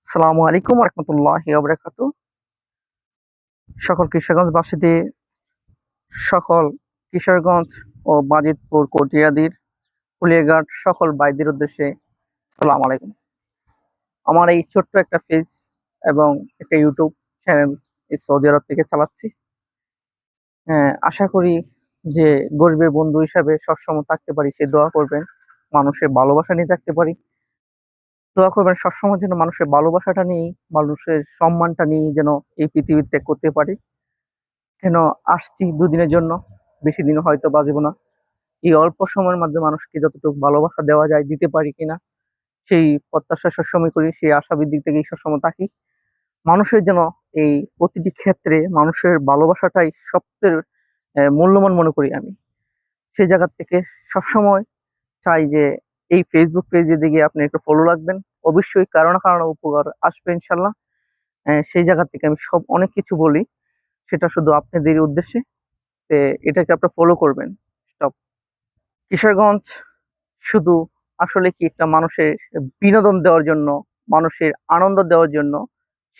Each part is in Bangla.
আসসালামু আলাইকুম রহমতুল্লাহি ওয়া সকল কিশোরগঞ্জবাসীদের সকল কিশোরগঞ্জ ও বাজিতপুর কটিয়াদীর ফুলিয়াঘাট সকল ভাইদের উদ্দেশ্যে আসসালামু আলাইকুম। আমার এই ছোট্ট একটা পেজ এবং একটা ইউটিউব চ্যানেল এই সৌদি আরব থেকে চালাচ্ছি। আশা করি যে গরিবের বন্ধু হিসাবে সবসময় থাকতে পারি, সে দোয়া করবেন, মানুষের ভালোবাসা নিয়ে থাকতে পারি। দোয়া করবেন সবসময় যেন মানুষের ভালোবাসাটা নিয়েই, মানুষের সম্মানটা নিয়েই যেন এই পৃথিবী ত্যাগ করতে পারি। কেন আসছি দুদিনের জন্য, বেশি দিন হয়তো বাঁচবো না। এই অল্প সময়ের মধ্যে মানুষকে যতটুকু ভালোবাসা দেওয়া যায় দিতে পারি কিনা সেই প্রত্যাশা সবসময় করি, সেই আশাবাদ দিক থেকেই সবসময় থাকি। মানুষের যেন এই প্রতিটি ক্ষেত্রে মানুষের ভালোবাসাটাই সবচেয়ে মূল্যবান মনে করি আমি। সেই জায়গা থেকে সবসময় চাই যে এই ফেসবুক পেজে দিকে আপনি একটু ফলো রাখবেন, অবশ্যই কারো না কারো উপকার আসবে ইনশাল্লাহ। সেই জায়গা থেকে আমি সব অনেক কিছু বলি, সেটা শুধু আপনাদের উদ্দেশ্যে। এটাকে আপনারা ফলো করবেন। স্টপ। কিশোরগঞ্জ শুধু আসলে কি একটা মানুষের বিনোদন দেওয়ার জন্য, মানুষের আনন্দ দেওয়ার জন্য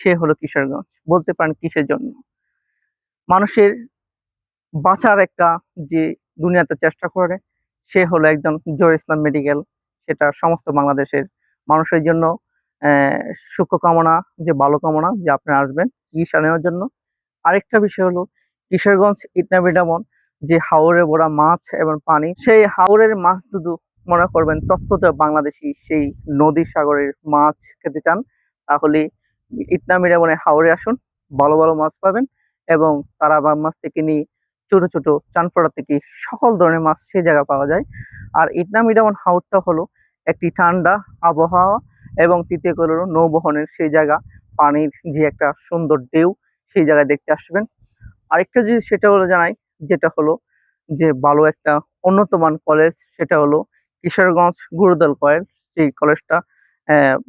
সে হলো কিশোরগঞ্জ। বলতে পারেন কিসের জন্য? মানুষের বাঁচার একটা যে দুনিয়াতে চেষ্টা করে, সে হলো একজন জহির ইসলাম মেডিকেল। সেটা সমস্ত বাংলাদেশের মানুষের জন্য শুভকামনা, যে ভালো কামনা যে আপনারা আসবেন চিকিৎসা নেওয়ার জন্য। আরেকটা বিষয় হলো কিশোরগঞ্জ ইটনা বিডামন, যে হাওরে ভরা মাছ এবং পানি, সেই হাওরের মাছ শুধু মনে করবেন তত্ত্বটা বাংলাদেশি সেই নদী সাগরের মাছ খেতে চান, তাহলে ইটনা মিডামনে হাওরে আসুন, ভালো ভালো মাছ পাবেন। এবং তারাবাগ মাছ থেকে নিয়ে ছোট ছোট চানপড়া থেকে সকল ধরনের মাছ সে জায়গা পাওয়া যায়। আর ইটনা মিডামন হাওরটা হলো একটি ঠান্ডা আবহাওয়া এবং তৃতীয় হলো নৌবহনের সেই জায়গা, পানির যে একটা সুন্দর ঢেউ, সেই জায়গায় দেখতে আসবেন। আরেকটা জিনিস সেটা হলো জানাই, যেটা হলো যে ভালো একটা উন্নত মান কলেজ, সেটা হলো কিশোরগঞ্জ গুরুদল কলেজ। সেই কলেজটা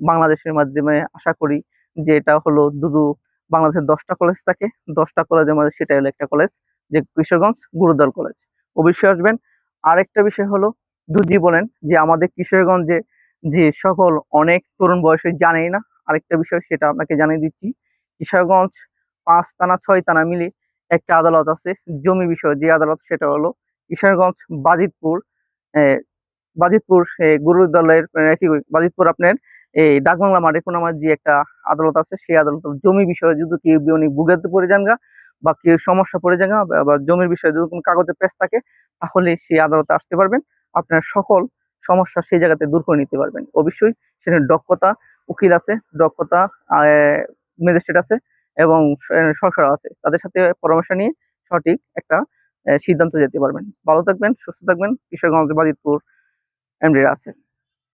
বাংলাদেশের মাধ্যমে আশা করি যে এটা হলো দুদু বাংলাদেশের 10টা কলেজ থাকে, 10টা কলেজের মধ্যে সেটা হলো একটা কলেজ, যে কিশোরগঞ্জ গুরুদল কলেজ। অবশ্যই আসবেন। আরেকটা বিষয় হলো দুজি বলেন যে আমাদের কিশোরগঞ্জে যে সকল অনেক তরুণ বয়সে জানেই না, আরেকটা বিষয় সেটা আপনাকে জানিয়ে দিচ্ছি। কিশোরগঞ্জ 5 থানা 6 থানা মিলে একটা আদালত আছে জমি বিষয়, যে আদালত সেটা হলো কিশোরগঞ্জ বাজিতপুর। আহ, বাজিতপুর গুরুদলের কি বাজিতপুর আপনার এই ডাকবাংলা মাঠে কোন আমার যে একটা আদালত আছে, সেই আদালত জমি বিষয়ে যদি কেউ উনি ভুগাতে পড়ে যান গা, বা কেউ সমস্যা পড়ে যান গা, বা জমির বিষয়ে যদি কোনো কাগজের পেশ থাকে, তাহলে সেই আদালতে আসতে পারবেন। আপনার সকল সমস্যা সেই জায়গাতে দূর করে নিতে পারবেন। অবশ্যই সেখানে দক্ষতা উকিল আছে, দক্ষতা ম্যাজিস্ট্রেট আছে এবং সরকার আছে, তাদের সাথে পরামর্শ নিয়ে সঠিক একটা সিদ্ধান্ত যেতে পারবেন। ভালো থাকবেন, সুস্থ থাকবেন। কিশোরগঞ্জ বাজিতপুর এমডি আছে।